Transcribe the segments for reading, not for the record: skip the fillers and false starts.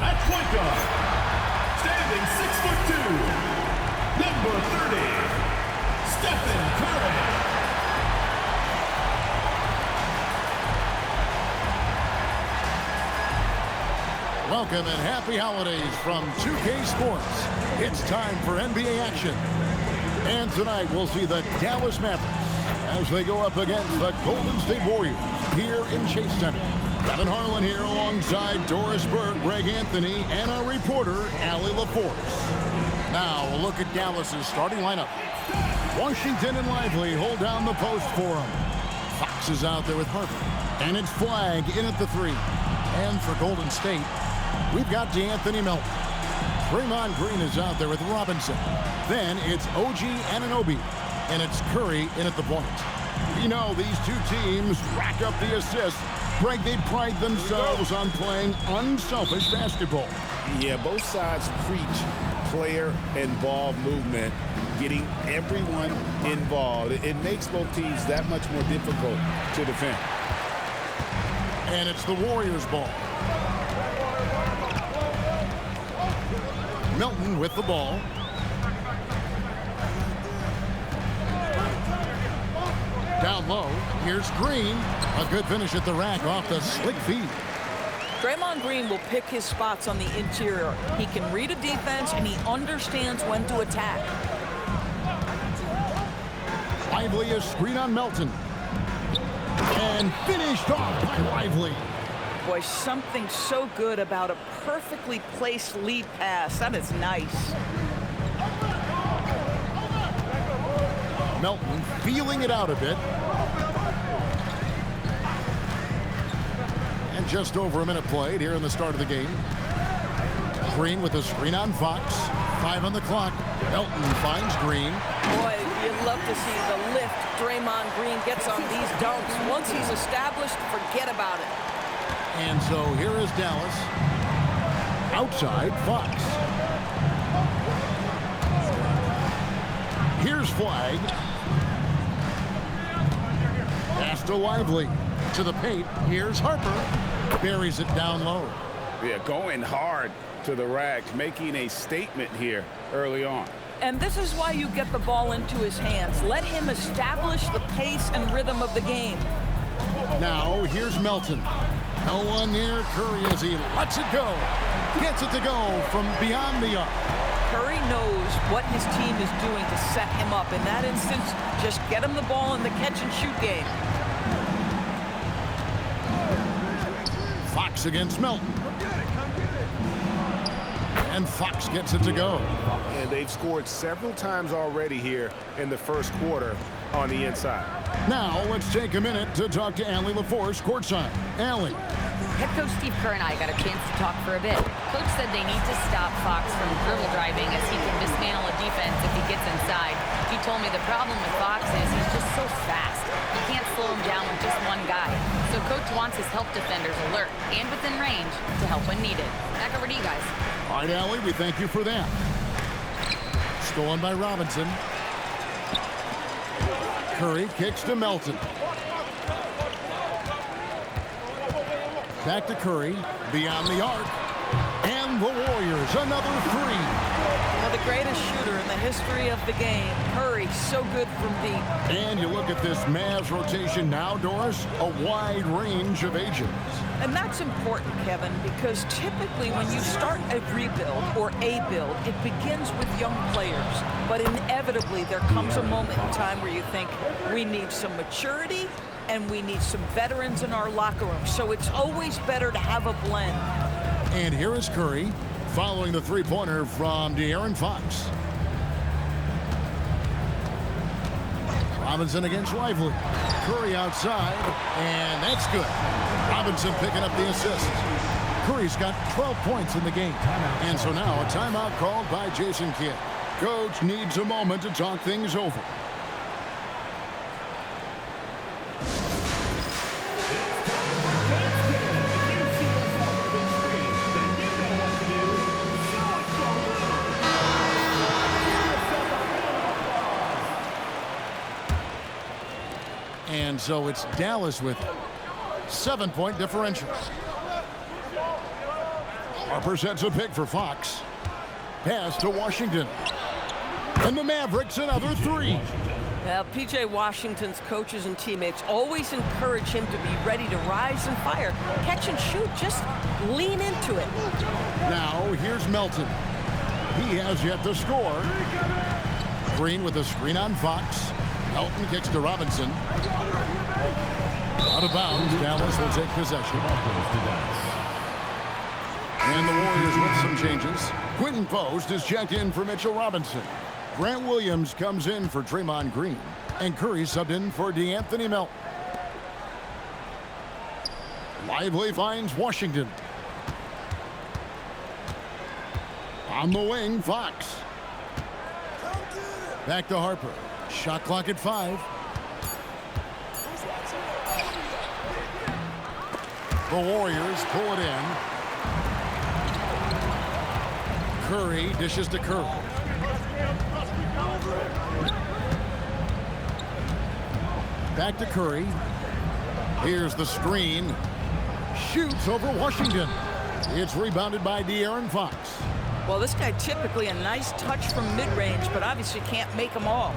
At point guard, standing 6'2", number 30, Stephen Curry. Welcome and happy holidays from 2K Sports. It's time for NBA action. And tonight we'll see the Dallas Mavericks as they go up against the Golden State Warriors here in Chase Center. Kevin Harlan here alongside Doris Burke, Greg Anthony, and our reporter, Allie LaForce. Now a look at Dallas's starting lineup. Washington and Lively hold down the post for him. Fox is out there with Harper. And it's Flagg in at the 3. And for Golden State, we've got DeAnthony Melton. Draymond Green is out there with Robinson. Then it's OG Anunoby. And it's Curry in at the point. You know, these two teams rack up the assists. Greg, they pride themselves on playing unselfish basketball. Yeah, both sides preach player and ball movement, getting everyone involved. It makes both teams that much more difficult to defend. And it's the Warriors' ball. Melton with the ball. Down low, here's Green. A good finish at the rack off the slick feed. Draymond Green will pick his spots on the interior. He can read a defense, and he understands when to attack. Lively a screen on Melton. And finished off by Lively. Boy, something so good about a perfectly placed lead pass. That is nice. Melton feeling it out a bit. And just over a minute played here in the start of the game. Green with a screen on Fox. 5 on the clock. Melton finds Green. Boy, you'd love to see the lift Draymond Green gets on these dunks. Once he's established, forget about it. And so here is Dallas. Outside, Fox. Here's Flagg. Pass to Lively. To the paint. Here's Harper. Buries it down low. Yeah, going hard to the rack, making a statement here early on. And this is why you get the ball into his hands. Let him establish the pace and rhythm of the game. Now, here's Melton. No one near Curry as he lets it go. Gets it to go from beyond the arc. Curry knows what his team is doing to set him up. In that instance, just get him the ball in the catch-and-shoot game. Fox against Melton. And Fox gets it to go. And they've scored several times already here in the first quarter on the inside. Now, let's take a minute to talk to Allie LaForce courtside. Allie. Head coach Steve Kerr and I got a chance to talk for a bit. Coach said they need to stop Fox from dribble driving as he can dismantle a defense if he gets inside. He told me the problem with Fox is he's just so fast. You can't slow him down with just one guy. So coach wants his help defenders alert and within range to help when needed. Back over to you guys. All right, Allie, we thank you for that. Stolen by Robinson. Curry kicks to Melton. Back to Curry, beyond the arc. And the Warriors, another 3. Well, the greatest shooter in the history of the game. Curry, so good from deep. And you look at this Mavs rotation now, Doris, a wide range of ages. And that's important, Kevin, because typically when you start a rebuild or a build, it begins with young players. But inevitably, there comes a moment in time where you think, we need some maturity and we need some veterans in our locker room. So it's always better to have a blend. And here is Curry, following the three-pointer from De'Aaron Fox. Robinson against Lively. Curry outside, and that's good. Robinson picking up the assist. Curry's got 12 points in the game. And so now a timeout called by Jason Kidd. Coach needs a moment to talk things over. And so it's Dallas with 7-point differential. Harper sets a pick for Fox. Pass to Washington. And the Mavericks another three. Now, P.J. Washington's coaches and teammates always encourage him to be ready to rise and fire. Catch and shoot, just lean into it. Now, here's Melton. He has yet to score. Green with a screen on Fox. Melton kicks to Robinson. Out of bounds, Dallas will take possession. And the Warriors with some changes. Quentin Post is checked in for Mitchell Robinson. Grant Williams comes in for Draymond Green. And Curry subbed in for DeAnthony Melton. Lively finds Washington. On the wing, Fox. Back to Harper. Shot clock at 5. The Warriors pull it in. Curry dishes to Curry. Back to Curry. Here's the screen. Shoots over Washington. It's rebounded by De'Aaron Fox. Well, this guy typically a nice touch from mid-range, but obviously can't make them all.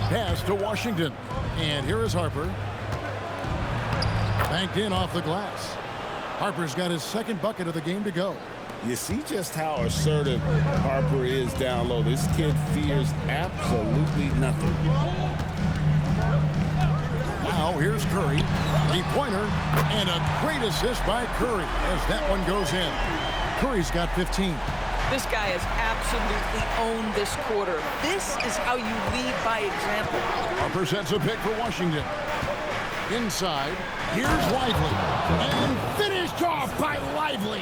Pass to Washington. And here is Harper. Banked in off the glass. Harper's got his second bucket of the game to go. You see just how assertive Harper is down low. This kid fears absolutely nothing. Now here's Curry. Three-pointer and a great assist by Curry as that one goes in. Curry's got 15. This guy has absolutely owned this quarter. This is how you lead by example. Harper sets a pick for Washington. Inside, here's Lively. And finished off by Lively.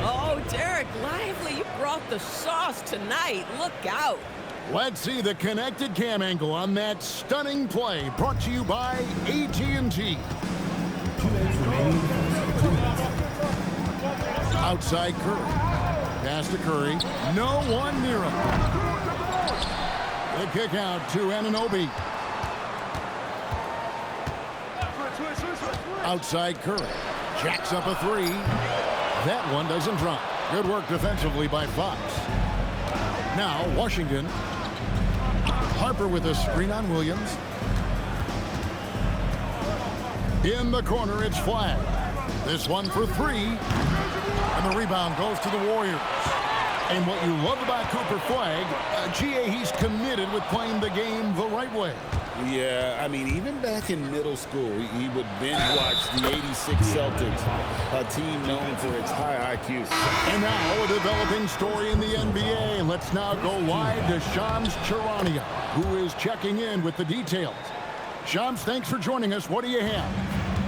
Oh, Derek Lively, you brought the sauce tonight. Look out. Let's see the connected cam angle on that stunning play brought to you by AT&T. Outside Curry. Pass to Curry. No one near him. The kick out to Anunoby. Outside Curry. Jacks up a three. That one doesn't drop. Good work defensively by Fox. Now Washington. Harper with a screen on Williams. In the corner, it's Flag. This one for three. And the rebound goes to the Warriors. And what you love about Cooper Flag, GA, he's committed with playing the game the right way. Yeah, I mean, even back in middle school, he would binge watch the '86 Celtics, a team known for its high IQ. And now a developing story in the NBA. Let's now go live to Shams Charania, who is checking in with the details. Shams, thanks for joining us. What do you have?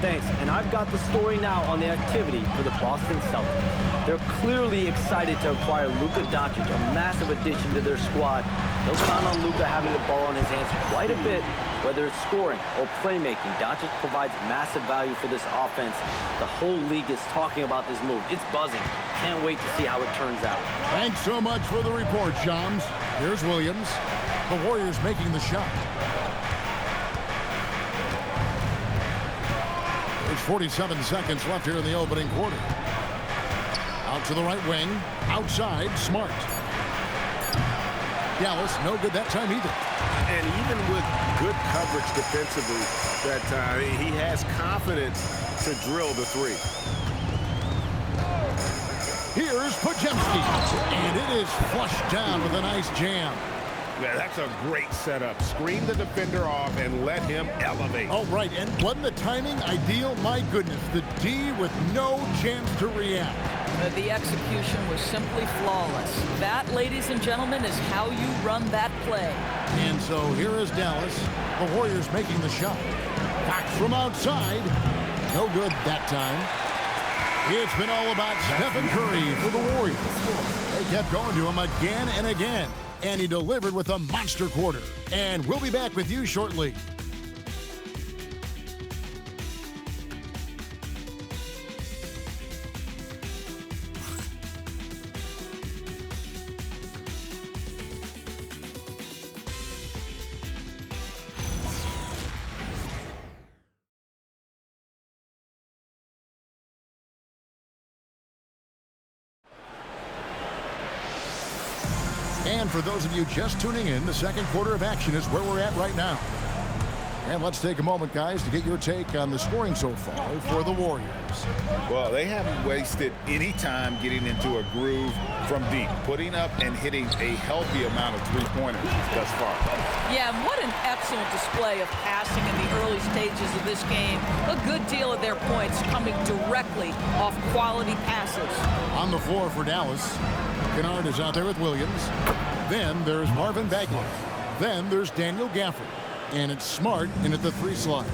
Thanks, and I've got the story now on the activity for the Boston Celtics. They're clearly excited to acquire Luka Doncic, a massive addition to their squad. They'll count on Luka having the ball in his hands quite a bit, whether it's scoring or playmaking. Doncic provides massive value for this offense. The whole league is talking about this move. It's buzzing. Can't wait to see how it turns out. Thanks so much for the report, Shams. Here's Williams. The Warriors making the shot. There's 47 seconds left here in the opening quarter. Out to the right wing. Outside, Smart. Dallas, no good that time either. And even with good coverage defensively that time, he has confidence to drill the three. Here's Pajemski. And it is flushed down with a nice jam. Yeah, that's a great setup. Screen the defender off and let him elevate. Oh, right. And wasn't the timing ideal? My goodness. The D with no chance to react. The execution was simply flawless. That, ladies and gentlemen, is how you run that play. And so here is Dallas. The Warriors making the shot. Back from outside. No good that time. It's been all about Stephen Curry for the Warriors. They kept going to him again and again. And he delivered with a monster quarter. And we'll be back with you shortly. And for those of you just tuning in, the second quarter of action is where we're at right now. And let's take a moment, guys, to get your take on the scoring so far for the Warriors. Well, they haven't wasted any time getting into a groove from deep, putting up and hitting a healthy amount of three-pointers thus far. Yeah, and what an excellent display of passing in the early stages of this game. A good deal of their points coming directly off quality passes. On the floor for Dallas, Kennard is out there with Williams. Then there's Marvin Bagley. Then there's Daniel Gafford. And it's Smart in at the 3 slot.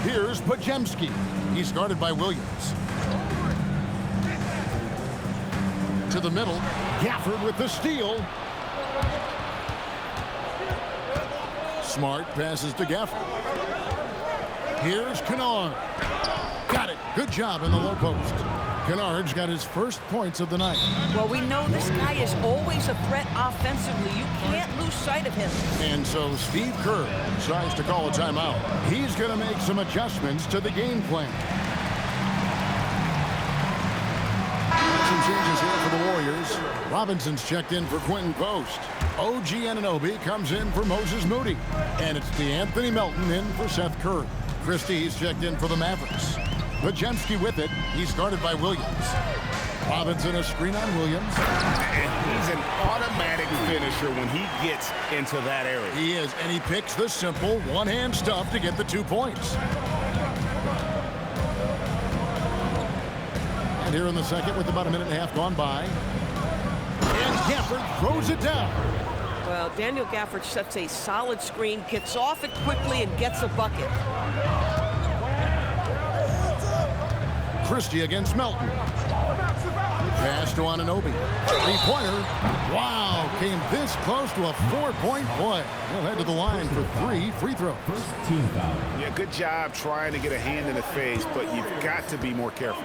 Here's Pajemski. He's guarded by Williams. To the middle. Gafford with the steal. Smart passes to Gafford. Here's Kennard. Got it. Good job in the low post. Kennard's got his first points of the night. Well, we know this guy is always a threat offensively. You can't lose sight of him. And so Steve Kerr decides to call a timeout. He's going to make some adjustments to the game plan. Some changes here for the Warriors. Robinson's checked in for Quentin Post. OG Anunoby comes in for Moses Moody. And it's DeAnthony Melton in for Seth Curry. Christie's checked in for the Mavericks. Pajemski with it. He's guarded by Williams. Robinson a screen on Williams. And he's an automatic finisher when he gets into that area. He is, and he picks the simple one-hand stuff to get the 2 points. And here in the second with about a minute and a half gone by. And Gafford throws it down. Well, Daniel Gafford sets a solid screen, gets off it quickly, and gets a bucket. Christie against Melton. Pass to Anunoby. Three-pointer. Wow, came this close to a 4-point play. He'll head to the line for 3 free throws. Yeah, good job trying to get a hand in the face, but you've got to be more careful.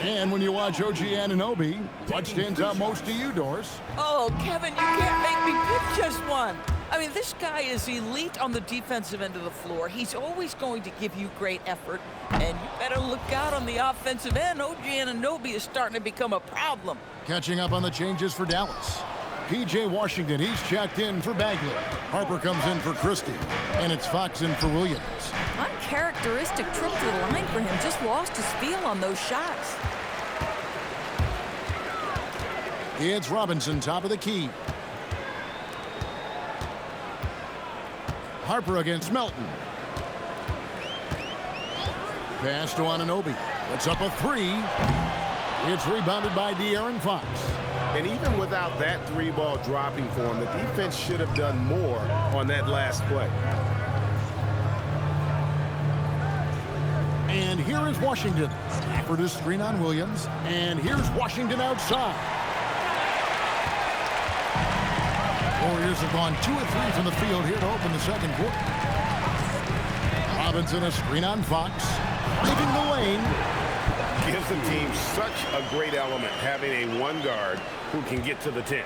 And when you watch OG Anunoby, what stands out most to you, Doris? Oh, Kevin, you can't make me pick just one. I mean, this guy is elite on the defensive end of the floor. He's always going to give you great effort. And you better look out on the offensive end. OG Anunoby is starting to become a problem. Catching up on the changes for Dallas. P.J. Washington, he's checked in for Bagley. Harper comes in for Christie. And it's Fox in for Williams. Uncharacteristic trip to the line for him. Just lost his feel on those shots. It's Robinson, top of the key. Harper against Melton. Pass to Anunoby. Puts up a 3. It's rebounded by De'Aaron Fox. And even without that 3-ball dropping for him, the defense should have done more on that last play. And here is Washington. After the screen on Williams. And here's Washington outside. Warriors have gone 2 of 3 from the field here to open the second quarter. Robinson a screen on Fox. Leaving the lane. Gives the team such a great element having a 1 guard who can get to the 10.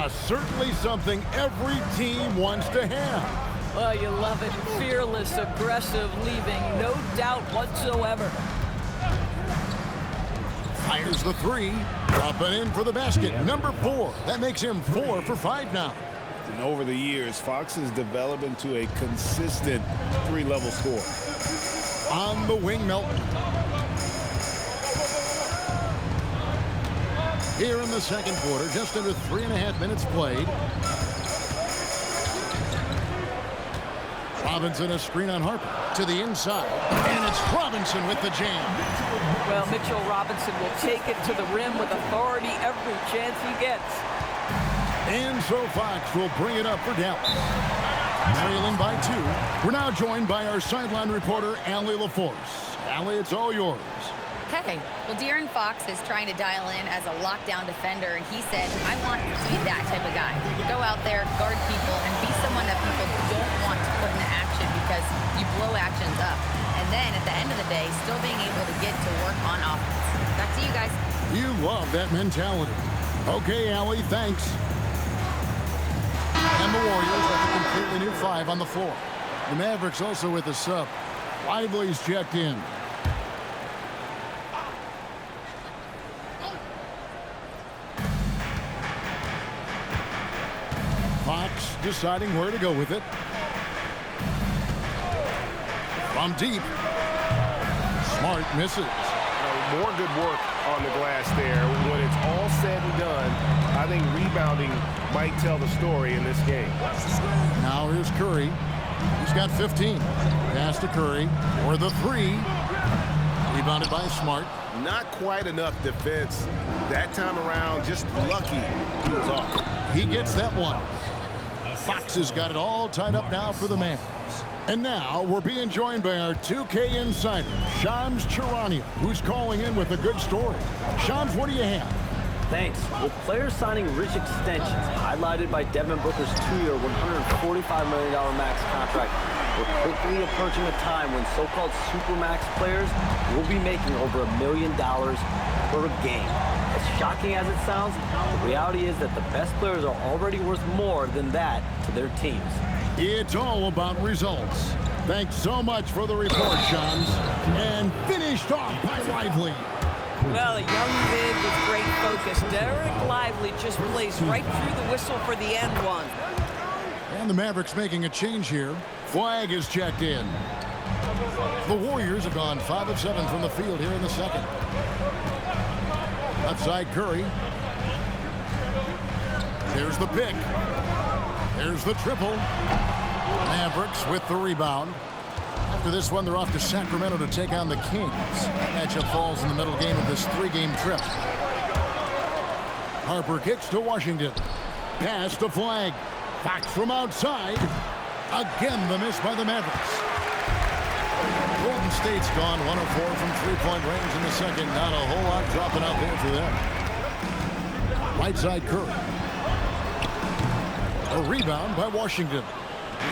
Certainly something every team wants to have. Oh, you love it. Fearless, aggressive, leaving. No doubt whatsoever. Fires the 3. Up and in for the basket. Number 4. That makes him 4 for 5 now. And over the years, Fox has developed into a consistent 3-level scorer. On the wing, Melton. Here in the second quarter, just under 3.5 minutes played. Robinson a screen on Harper to the inside. And it's Robinson with the jam. Well, Mitchell Robinson will take it to the rim with authority every chance he gets. And so Fox will bring it up for Dallas. Trailing by 2. We're now joined by our sideline reporter, Allie LaForce. Allie, it's all yours. Okay, well, De'Aaron Fox is trying to dial in as a lockdown defender, and he said, I want to be that type of guy. Go out there, guard people, and be someone that people don't want to put into action because you blow actions up. And then at the end of the day, still being able to get to work on offense. Back to you guys. You love that mentality. Okay, Allie, thanks. And the Warriors have a completely new 5 on the floor. The Mavericks also with a sub. Lively's checked in. deciding where to go with it. From deep. Smart misses. More good work on the glass there. When it's all said and done, I think rebounding might tell the story in this game. Now here's Curry. He's got 15. Pass to Curry for the three. Rebounded by Smart. Not quite enough defense that time around. Just lucky he was off. He gets that one. Fox has got it all tied up now for the Mavericks. And now we're being joined by our 2K insider, Shams Charania, who's calling in with a good story. Shams, what do you have? Thanks. With players signing rich extensions, highlighted by Devin Booker's 2-year, $145 million max contract, we're quickly approaching a time when so-called supermax players will be making over $1 million per game. As shocking as it sounds, the reality is that the best players are already worth more than that to their teams. It's all about results. Thanks so much for the report, Shams. And finished off by Lively. Well, a young mid with great focus. Derek Lively just plays right through the whistle for the end one. And the Mavericks making a change here. Flag is checked in. The Warriors have gone 5 of 7 from the field here in the second. Outside Curry. There's the pick. There's the triple. Mavericks with the rebound. After this one, they're off to Sacramento to take on the Kings. That matchup falls in the middle game of this 3-game trip. Harper kicks to Washington. Pass to Flag. Fox from outside. Again, the miss by the Mavericks. Golden State's gone 1 of 4 from three-point range in the second. Not a whole lot dropping out there for them. Right side Curry. A rebound by Washington.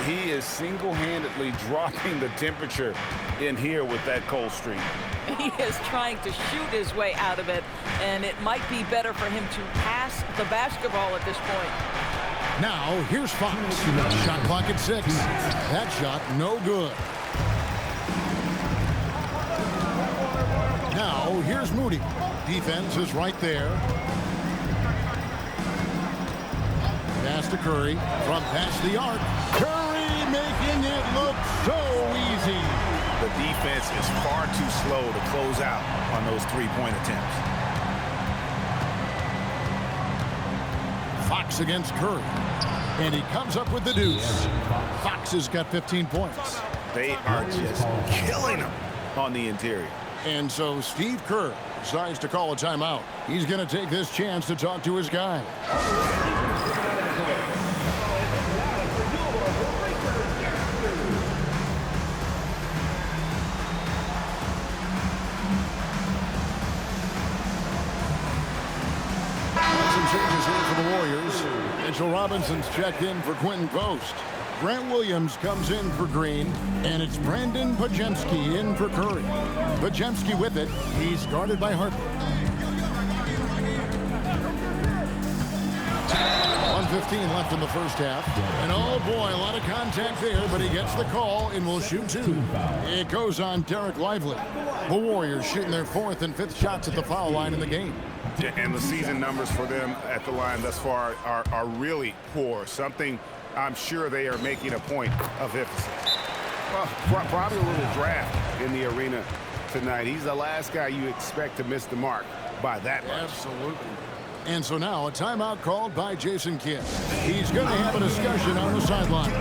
He is single-handedly dropping the temperature in here with that cold streak. He is trying to shoot his way out of it, and it might be better for him to pass the basketball at this point. Now, here's Fox. Shot clock at 6. That shot, no good. Now, here's Moody. Defense is right there. Pass to Curry from past the arc. Curry making it look so easy. The defense is far too slow to close out on those three-point attempts. Fox against Curry. And he comes up with the deuce. Fox has got 15 points. They are just killing him on the interior. And so Steve Kerr decides to call a timeout. He's going to take this chance to talk to his guy. Changes here for the Warriors. Mitchell Robinson's checked in for Quentin Post. Grant Williams comes in for Green, and it's Brandon Podziemski in for Curry. Podziemski with it. He's guarded by Harper. 1:15 left in the first half. And oh boy, a lot of contact there, but he gets the call and will shoot 2. It goes on Derek Lively. The Warriors shooting their 4th and 5th shots at the foul line in the game. And the season numbers for them at the line thus far are really poor. Something I'm sure they are making a point of emphasis. Well, probably a little draft in the arena tonight. He's the last guy you expect to miss the mark by that much. Absolutely. And so now a timeout called by Jason Kidd. He's going to have a discussion on the sideline.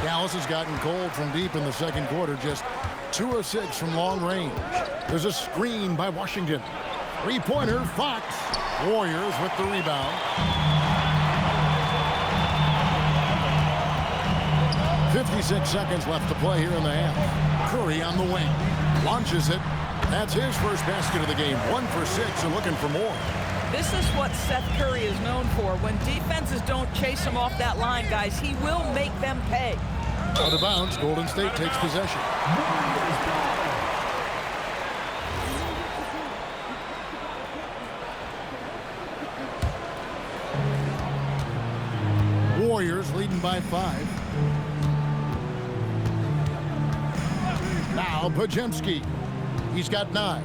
Dallas has gotten cold from deep in the second quarter, just 2 of 6 from long range. There's a screen by Washington. Three-pointer, Fox. Warriors with the rebound. 56 seconds left to play here in the half. Curry on the wing. Launches it. That's his first basket of the game. 1 for 6 and looking for more. This is what Seth Curry is known for. When defenses don't chase him off that line, guys, he will make them pay. Out of bounds, Golden State takes possession. Warriors leading leading by 5. Now Pajemski. He's got 9.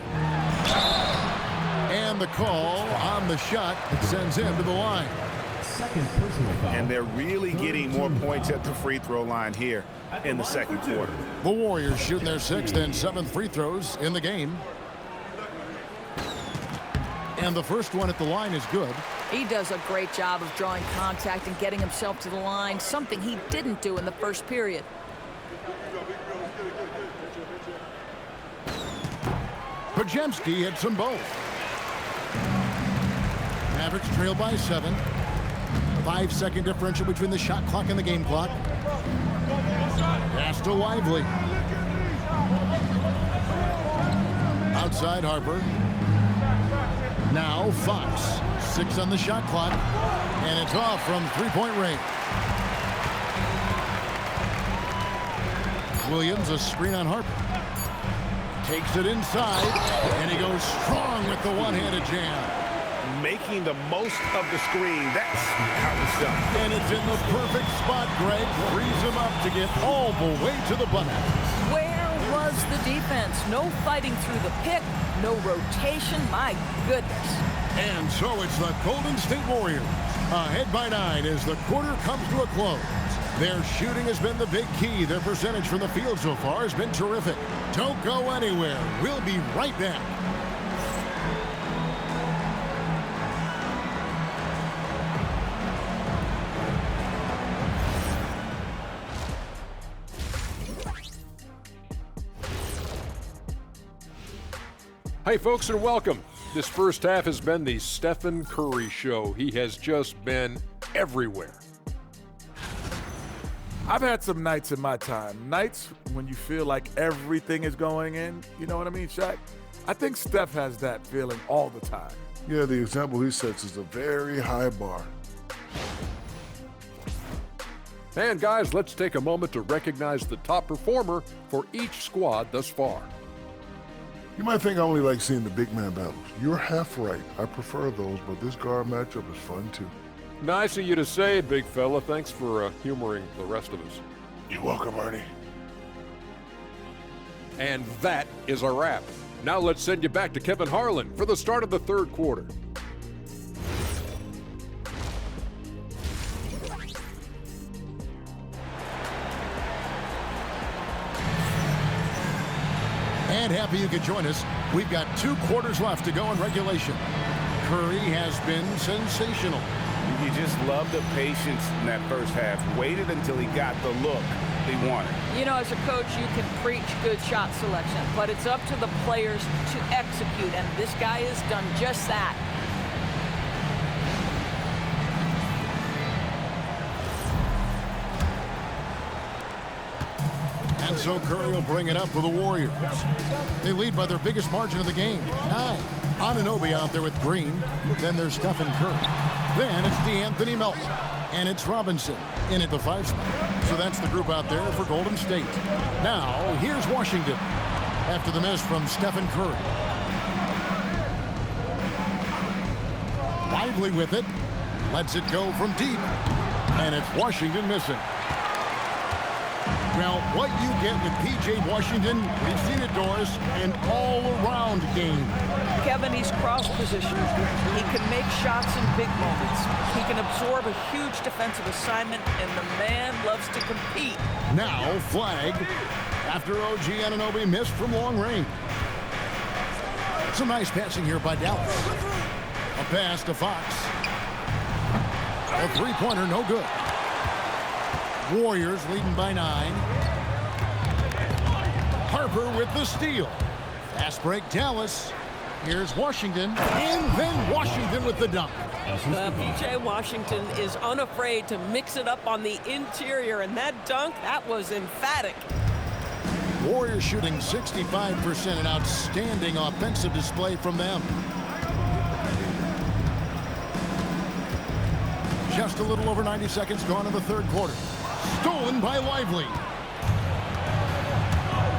And the call on the shot that sends him to the line. Second personal foul. And they're really getting more points at the free throw line here in the second quarter. The Warriors shooting their 6th and 7th free throws in the game. And the first one at the line is good. He does a great job of drawing contact and getting himself to the line, something he didn't do in the first period. Pajemski hits them both. Mavericks trail by 7. 5-second differential between the shot clock and the game clock. Pass to Lively. Outside Harper. Now Fox. 6 on the shot clock. And it's off from three-point range. Williams, a screen on Harper. Takes it inside, and he goes strong with the one-handed jam. Making the most of the screen. That's how it's done. And it's in the perfect spot, Greg. Frees him up to get all the way to the bucket. Where was the defense? No fighting through the pick, no rotation. My goodness. And so it's the Golden State Warriors ahead by 9 as the quarter comes to a close. Their shooting has been the big key. Their percentage from the field so far has been terrific. Don't go anywhere. We'll be right back. Hey folks, and welcome. This first half has been the Stephen Curry show. He has just been everywhere. I've had some nights in my time. Nights when you feel like everything is going in. You know what I mean, Shaq? I think Steph has that feeling all the time. Yeah, the example he sets is a very high bar. And guys, let's take a moment to recognize the top performer for each squad thus far. You might think I only like seeing the big man battles. You're half right. I prefer those, but this guard matchup is fun too. Nice of you to say, big fella. Thanks for humoring the rest of us. You're welcome, Ernie. And that is a wrap. Now let's send you back to Kevin Harlan for the start of the third quarter. And happy you could join us. We've got 2 quarters left to go in regulation. Curry has been sensational. You just love the patience in that first half. Waited until he got the look he wanted. You know, as a coach, you can preach good shot selection, but it's up to the players to execute, and this guy has done just that. And so Curry will bring it up for the Warriors. They lead by their biggest margin of the game, 9. Anunoby out there with Green. Then there's Stephen Curry. Then it's DeAnthony Melton. And it's Robinson in at the 5 spot. So that's the group out there for Golden State. Now, here's Washington after the miss from Stephen Curry. Lively with it. Lets it go from deep. And it's Washington missing. Well, what you get with P.J. Washington, we've seen it, Doris, an all-around game. Kevin, he's cross-positioned. He can make shots in big moments. He can absorb a huge defensive assignment, and the man loves to compete. Now, flag after OG Anunoby missed from long range. Some nice passing here by Dallas. A pass to Fox. A three-pointer, no good. Warriors leading by 9. Harper with the steal. Fast break, Dallas. Here's Washington, and then Washington with the dunk. P.J. Washington is unafraid to mix it up on the interior, and that dunk, that was emphatic. Warriors shooting 65%, an outstanding offensive display from them. Just a little over 90 seconds gone in the third quarter. Stolen by Lively.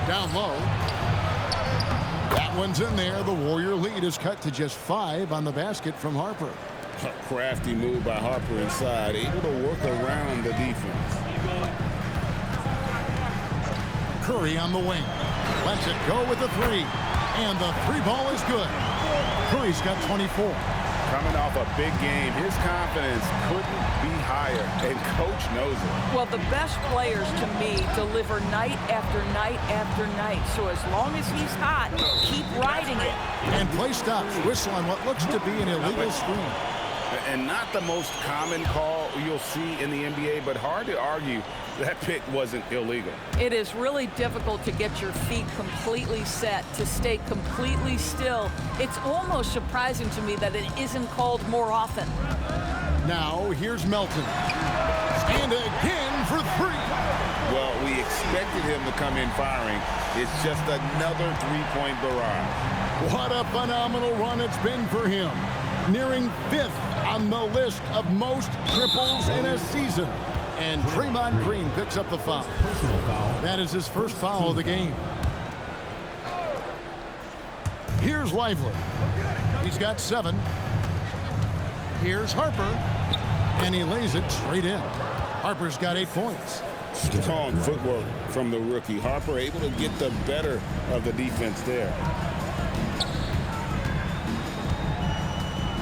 Down low. That one's in there. The Warrior lead is cut to just 5 on the basket from Harper. Crafty move by Harper inside, able to work around the defense. Curry on the wing. Lets it go with the three. And the three ball is good. Curry's got 24. Coming off a big game, his confidence couldn't be higher, and coach knows it. Well, the best players, to me, deliver night after night after night. So as long as he's hot, keep riding it. And play stops. Whistle on what looks to be an illegal screen. And not the most common call you'll see in the NBA, but hard to argue that pick wasn't illegal. It is really difficult to get your feet completely set, to stay completely still. It's almost surprising to me that it isn't called more often. Now, here's Melton. And again for three. Well, we expected him to come in firing. It's just another three-point barrage. What a phenomenal run it's been for him. Nearing 5th on the list of most triples in a season. And Draymond Green picks up the foul. That is his first foul of the game. Here's Lively. He's got 7. Here's Harper. And he lays it straight in. Harper's got 8 points. Strong footwork from the rookie. Harper able to get the better of the defense there.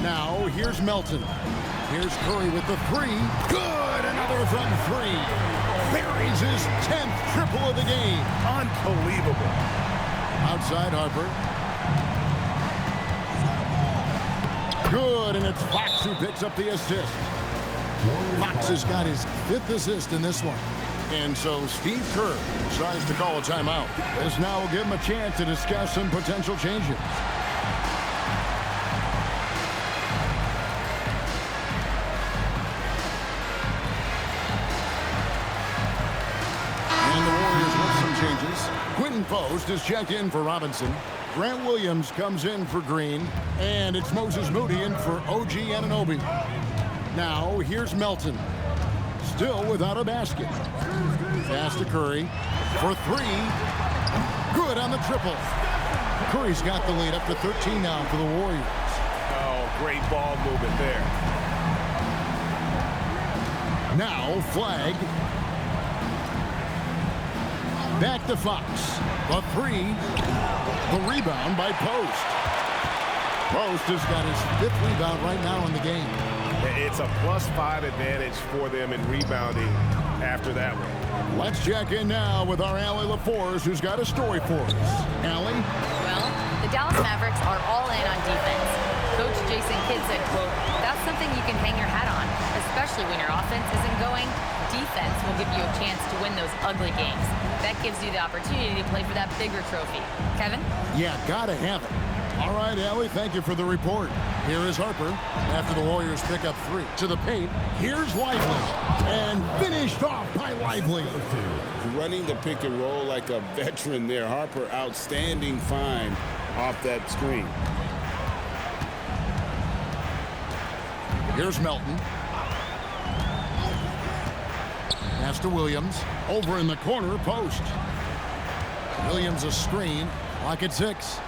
Now, here's Melton. Here's Curry with the three. Good! Another from 3. Buries his 10th triple of the game. Unbelievable. Outside Harper. Good, and it's Fox who picks up the assist. Fox has got his 5th assist in this one. And so Steve Kerr tries to call a timeout. This now will give him a chance to discuss some potential changes. Quentin Post is checked in for Robinson. Grant Williams comes in for Green. And it's Moses Moody in for OG Anunoby. Now, here's Melton. Still without a basket. Pass to Curry for 3. Good on the triple. Curry's got the lead up to 13 now for the Warriors. Oh, great ball movement there. Now, Flag. Back to Fox. The 3. The rebound by Post. Post has got his 5th rebound right now in the game. It's a +5 advantage for them in rebounding after that one. Let's check in now with our Allie LaForce, who's got a story for us. Allie? Well, the Dallas Mavericks are all in on defense. Coach Jason Kidd said, quote, "That's something you can hang your hat on, especially when your offense isn't going. Defense will give you a chance to win those ugly games. That gives you the opportunity to play for that bigger trophy." Kevin? Yeah, gotta have it. All right, Allie, thank you for the report. Here is Harper after the Warriors pick up 3. To the paint, here's Lively. And finished off by Lively. Running the pick and roll like a veteran there. Harper, outstanding find off that screen. Here's Melton. Pass to Williams. Over in the corner, Post. Williams a screen. Lock at 6.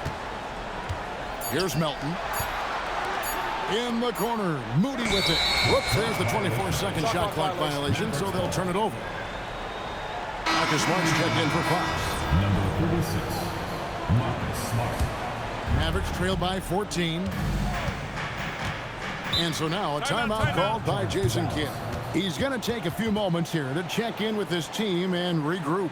Here's Melton. In the corner, Moody with it. Whoops, there's the 24-second shot clock violation, so they'll turn it over. Marcus Smart's checked in for Fox. Number 36, Marcus Smart. Mavericks trail by 14. And so now a timeout called by Jason Kidd. He's going to take a few moments here to check in with his team and regroup.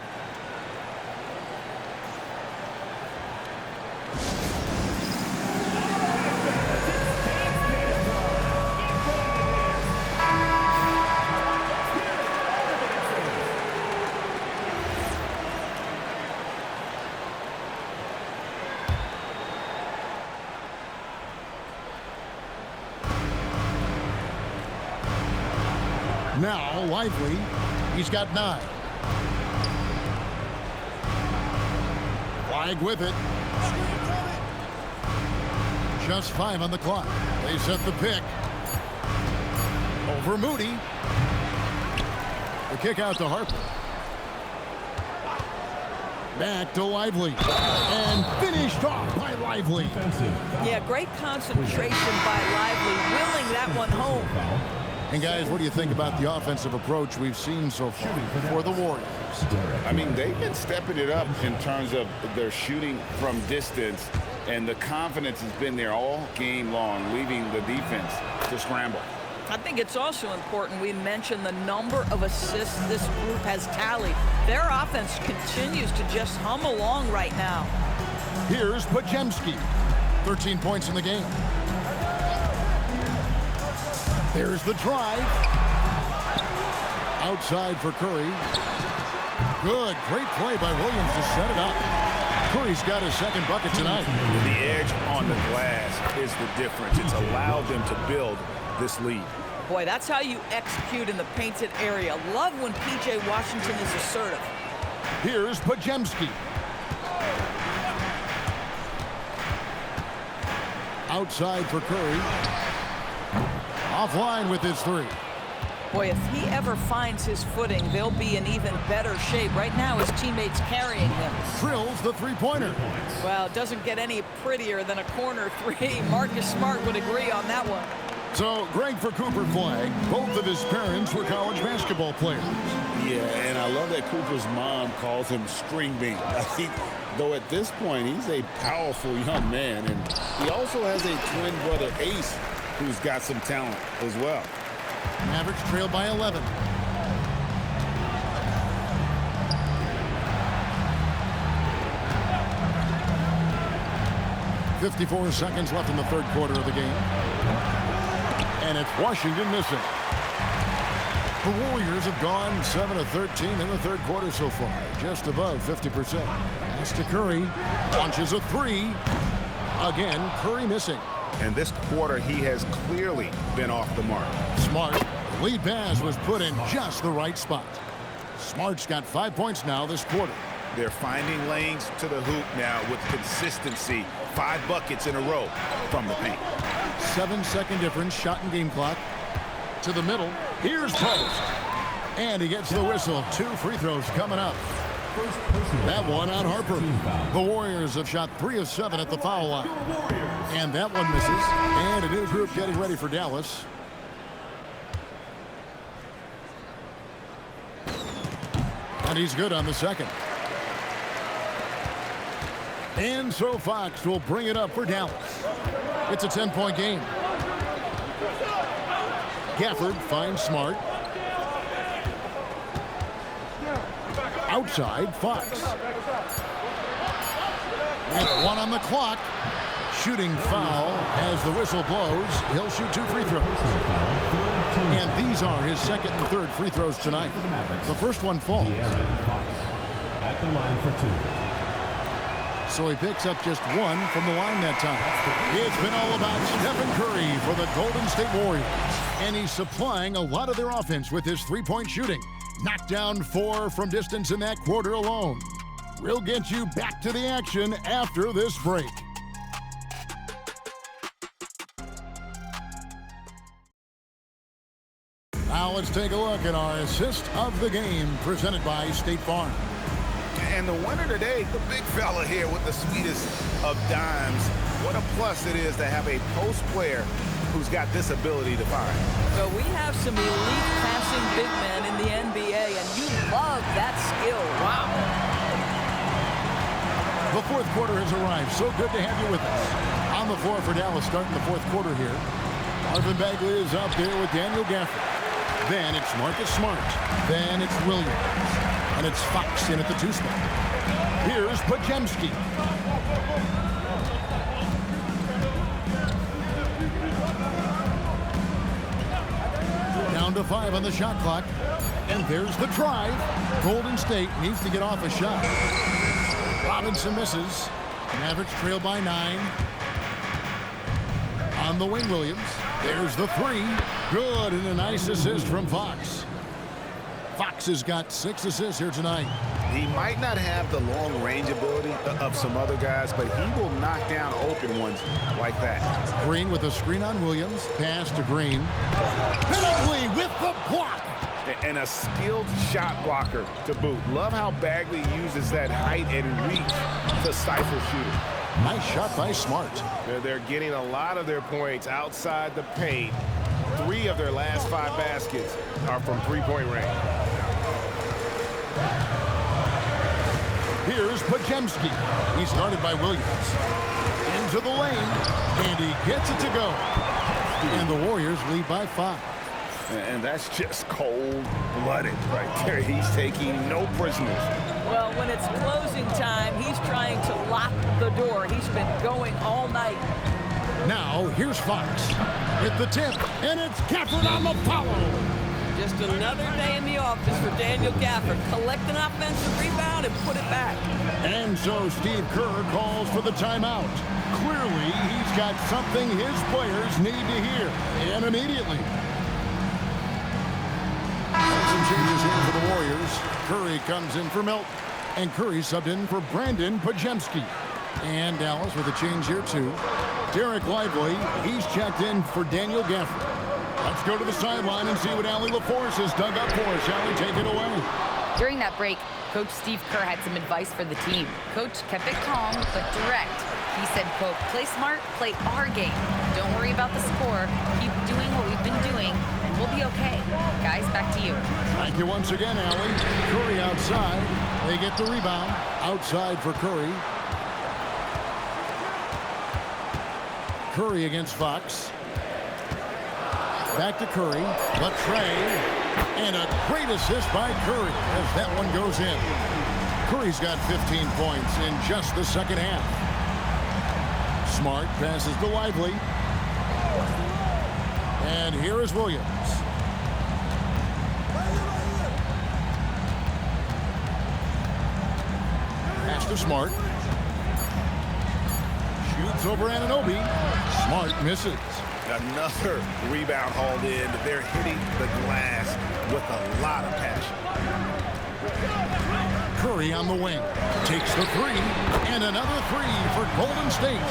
Now, Lively, he's got 9. Flag with it. Just 5 on the clock. They set the pick. Over Moody. The kick out to Harper. Back to Lively. And finished off by Lively. Lively. Yeah, great concentration by Lively, willing that one home. And guys, what do you think about the offensive approach we've seen so far for the Warriors? I mean, they've been stepping it up in terms of their shooting from distance, and the confidence has been there all game long, leaving the defense to scramble. I think it's also important we mention the number of assists this group has tallied. Their offense continues to just hum along right now. Here's Podziemski. 13 points in the game. There's the drive. Outside for Curry. Good, great play by Williams to set it up. Curry's got his second bucket tonight. The edge on the glass is the difference. It's allowed them to build this lead. Boy, that's how you execute in the painted area. Love when P.J. Washington is assertive. Here's Podziemski. Outside for Curry. Offline with his three. Boy, if he ever finds his footing, they'll be in even better shape. Right now, his teammates carrying him. Drills the three-pointer. Well, it doesn't get any prettier than a corner three. Marcus Smart would agree on that one. So, great for Cooper Flag. Both of his parents were college basketball players. Yeah, and I love that Cooper's mom calls him String Bean. I think, though at this point, he's a powerful young man, and he also has a twin brother, Ace, who's got some talent as well. Mavericks trail by 11. .54 seconds left in the third quarter of the game. And it's Washington missing. The Warriors have gone 7 of 13 in the third quarter so far, just above 50%. Pass to Curry, launches a three. Again, Curry missing. And this quarter, he has clearly been off the mark. Smart. Lead pass was put in just the right spot. Smart's got 5 points now this quarter. They're finding lanes to the hoop now with consistency. 5 buckets in a row from the paint. 7-second difference, shot and game clock. To the middle. Here's Post. And he gets the whistle. 2 free throws coming up. That one on Harper. The Warriors have shot 3 of 7 at the foul line. And that one misses. And a new group getting ready for Dallas. And he's good on the second. And so Fox will bring it up for Dallas. It's a 10-point game. Gafford finds Smart. Outside, Fox. With 1 on the clock. Shooting foul as the whistle blows. He'll shoot 2 free throws. And these are his second and third free throws tonight. The first one falls. At the line for 2. So he picks up just 1 from the line that time. It's been all about Stephen Curry for the Golden State Warriors. And he's supplying a lot of their offense with his three-point shooting. Knocked down 4 from distance in that quarter alone. We'll get you back to the action after this break. Now let's take a look at our assist of the game presented by State Farm. And the winner today, the big fella here with the sweetest of dimes. What a plus it is to have a post player who's got this ability to find. So we have some elite passing big men in the NBA, and you love that skill. Wow. The fourth quarter has arrived. So good to have you with us. On the floor for Dallas starting the fourth quarter here. Marvin Bagley is out there with Daniel Gafford. Then it's Marcus Smart. Then it's Williams. And it's Fox in at the 2 spot. Here's Podziemski. Down to 5 on the shot clock. And there's the drive. Golden State needs to get off a shot. Robinson misses. Mavericks trail by 9. On the wing, Williams. There's the 3. Good, and a nice assist from Fox. Fox has got 6 assists here tonight. He might not have the long-range ability of some other guys, but he will knock down open ones like that. Green with a screen on Williams. Pass to Green. Bagley with the block. And a skilled shot blocker to boot. Love how Bagley uses that height and reach to stifle shooting. Nice shot by Smart. They're getting a lot of their points outside the paint. 3 of their last 5 baskets are from three-point range. Here's Pajemski. He's guarded by Williams. Into the lane, and he gets it to go. And the Warriors lead by 5. And that's just cold-blooded right there. He's taking no prisoners. Well, when it's closing time, he's trying to lock the door. He's been going all night. Now, here's Fox with the tip, and it's Gafford on the follow. Just another day in the office for Daniel Gafford. Collect an offensive rebound and put it back. And so Steve Kerr calls for the timeout. Clearly, he's got something his players need to hear, and immediately. Some changes here for the Warriors. Curry comes in for Milton, and Curry subbed in for Brandon Pajemski. And Dallas with a change here, too. Derek Lively, he's checked in for Daniel Gafford. Let's go to the sideline and see what Allie LaForce has dug up for us. Allie, take it away. During that break, Coach Steve Kerr had some advice for the team. Coach kept it calm but direct. He said, quote, play smart, play our game. Don't worry about the score. Keep doing what we've been doing, and we'll be okay. Guys, back to you. Thank you once again, Allie. Curry outside. They get the rebound. Outside for Curry. Curry against Fox. Back to Curry. Latrey. And a great assist by Curry as that one goes in. Curry's got 15 points in just the second half. Smart passes to Lively. And here is Williams. Pass to Smart. Shoots over Anunoby. Smart misses. Another rebound hauled in. They're hitting the glass with a lot of passion. Curry on the wing. Takes the 3. And another 3 for Golden State.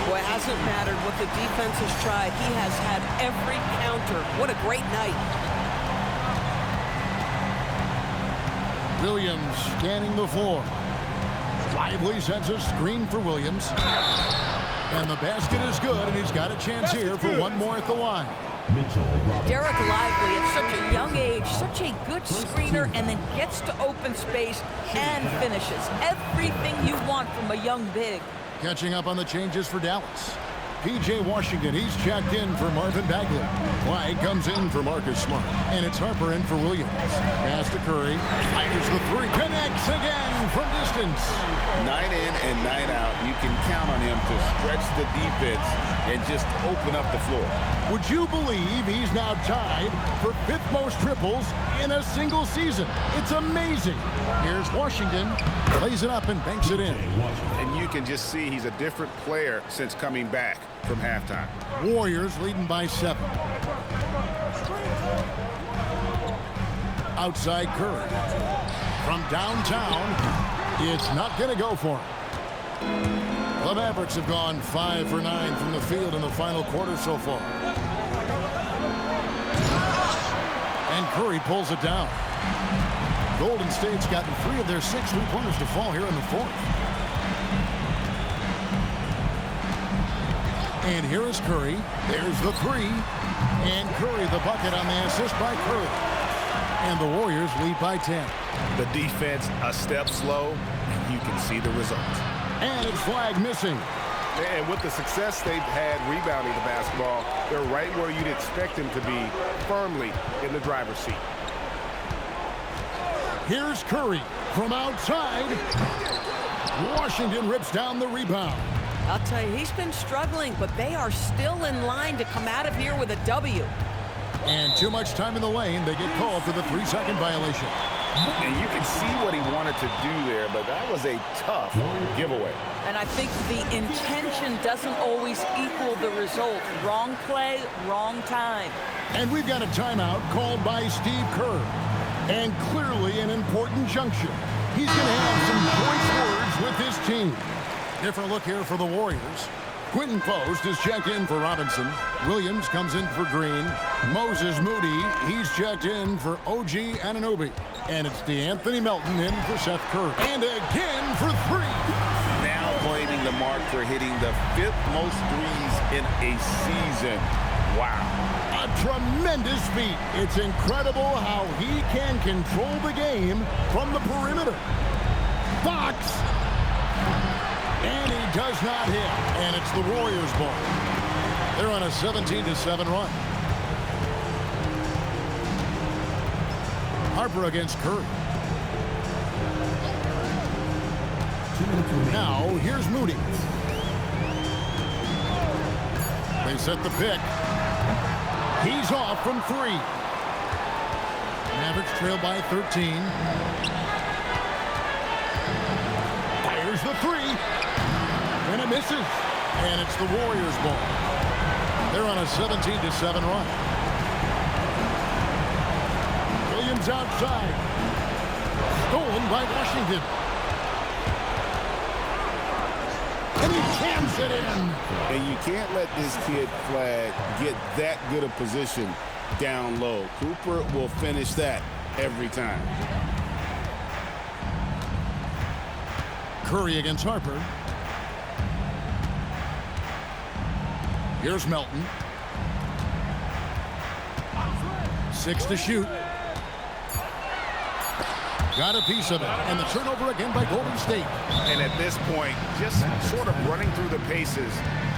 Boy, it hasn't mattered what the defense has tried. He has had every counter. What a great night. Williams scanning the floor. Lively sends a screen for Williams. And the basket is good, and he's got a chance here for one more at the line. Derek Lively at such a young age, such a good screener, and then gets to open space and finishes. Everything you want from a young big. Catching up on the changes for Dallas. P.J. Washington, he's checked in for Marvin Bagley. White comes in for Marcus Smart. And it's Harper in for Williams. Pass to Curry. Fires the 3. Connects again from distance. Night in and night out, you can count on him to stretch the defense and just open up the floor. Would you believe he's now tied for 5th most triples in a single season? It's amazing. Here's Washington. Plays it up and banks it in. And you can just see he's a different player since coming back from halftime. Warriors leading by 7. Outside Curry. From downtown, it's not going to go for him. The Mavericks have gone 5 for 9 from the field in the final quarter so far. And Curry pulls it down. Golden State's gotten 3 of their 6 three-pointers to fall here in the 4th. And here is Curry. There's the 3. And Curry the bucket on the assist by Curry. And the Warriors lead by 10. The defense a step slow, and you can see the results. And it's flag missing. And with the success they've had rebounding the basketball, they're right where you'd expect them to be, firmly in the driver's seat. Here's Curry from outside. Washington rips down the rebound. I'll tell you, he's been struggling, but they are still in line to come out of here with a W. And too much time in the lane. They get called for the 3-second violation. And you can see what he wanted to do there, but that was a tough giveaway. And I think the intention doesn't always equal the result. Wrong play, wrong time. And we've got a timeout called by Steve Kerr. And clearly an important juncture. He's going to have some choice words with his team. Different look here for the Warriors. Quentin Post is checked in for Robinson. Williams comes in for Green. Moses Moody, he's checked in for OG Anunoby. And it's DeAnthony Melton in for Seth Curry. And again for 3. Now playing setting the mark for hitting the 5th most threes in a season. Wow. A tremendous feat. It's incredible how he can control the game from the perimeter. Fox. And he does not hit. And it's the Warriors' ball. They're on a 17-7 run. Harper against Curry. Now, here's Moody. They set the pick. He's off from 3. Mavericks trail by 13. Fires the 3. And it misses. And it's the Warriors' ball. They're on a 17-7 run. Williams outside. Stolen by Washington. And he jams it in. And you can't let this kid Flag get that good a position down low. Cooper will finish that every time. Curry against Harper. Here's Melton. 6 to shoot. Got a piece of it. And the turnover again by Golden State. And at this point, just sort of running through the paces,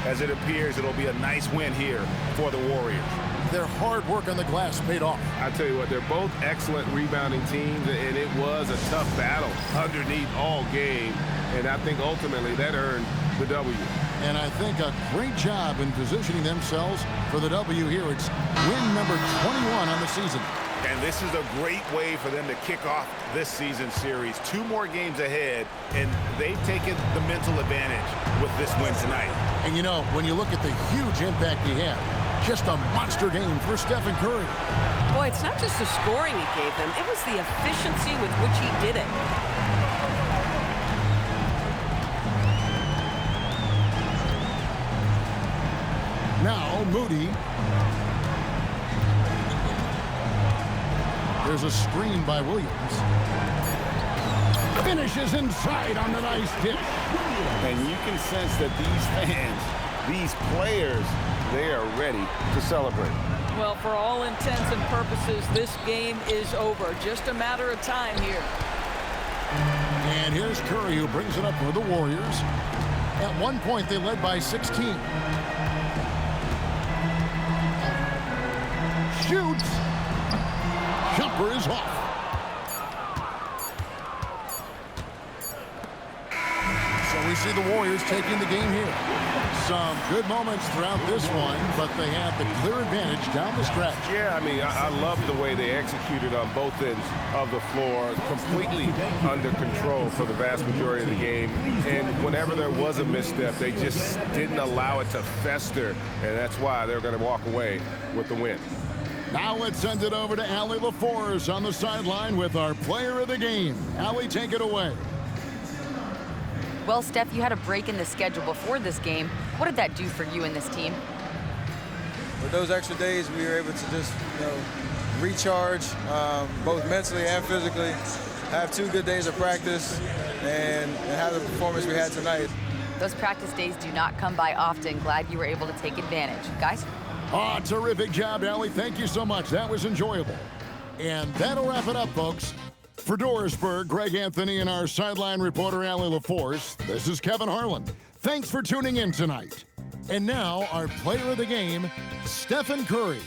as it appears it'll be a nice win here for the Warriors. Their hard work on the glass paid off. I tell you what, they're both excellent rebounding teams, and it was a tough battle underneath all game. And I think ultimately that earned the W. And I think a great job in positioning themselves for the W here. It's win number 21 on the season. And this is a great way for them to kick off this season series. 2 more games ahead, and they've taken the mental advantage with this win tonight. And you know, when you look at the huge impact he had, just a monster game for Stephen Curry. Boy, it's not just the scoring he gave them. It was the efficiency with which he did it. Now, Moody. There's a screen by Williams. Finishes inside on the nice dish. And you can sense that these fans, these players, they are ready to celebrate. Well, for all intents and purposes, this game is over. Just a matter of time here. And here's Curry, who brings it up for the Warriors. At one point, they led by 16. Shoots. Jumper is off. So we see the Warriors taking the game here. Some good moments throughout this one, but they have the clear advantage down the stretch. Yeah, I mean, I love the way they executed on both ends of the floor, completely under control for the vast majority of the game. And whenever there was a misstep, they just didn't allow it to fester, and that's why they're going to walk away with the win. Now let's send it over to Allie LaForce on the sideline with our player of the game. Allie, take it away. Well, Steph, you had a break in the schedule before this game. What did that do for you and this team? With those extra days, we were able to just, recharge, both mentally and physically, have 2 good days of practice, and have the performance we had tonight. Those practice days do not come by often. Glad you were able to take advantage. Guys? Oh, terrific job, Allie. Thank you so much. That was enjoyable. And that'll wrap it up, folks. For Dorisburg, Greg Anthony and our sideline reporter, Allie LaForce, this is Kevin Harlan. Thanks for tuning in tonight. And now, our player of the game, Stephen Curry.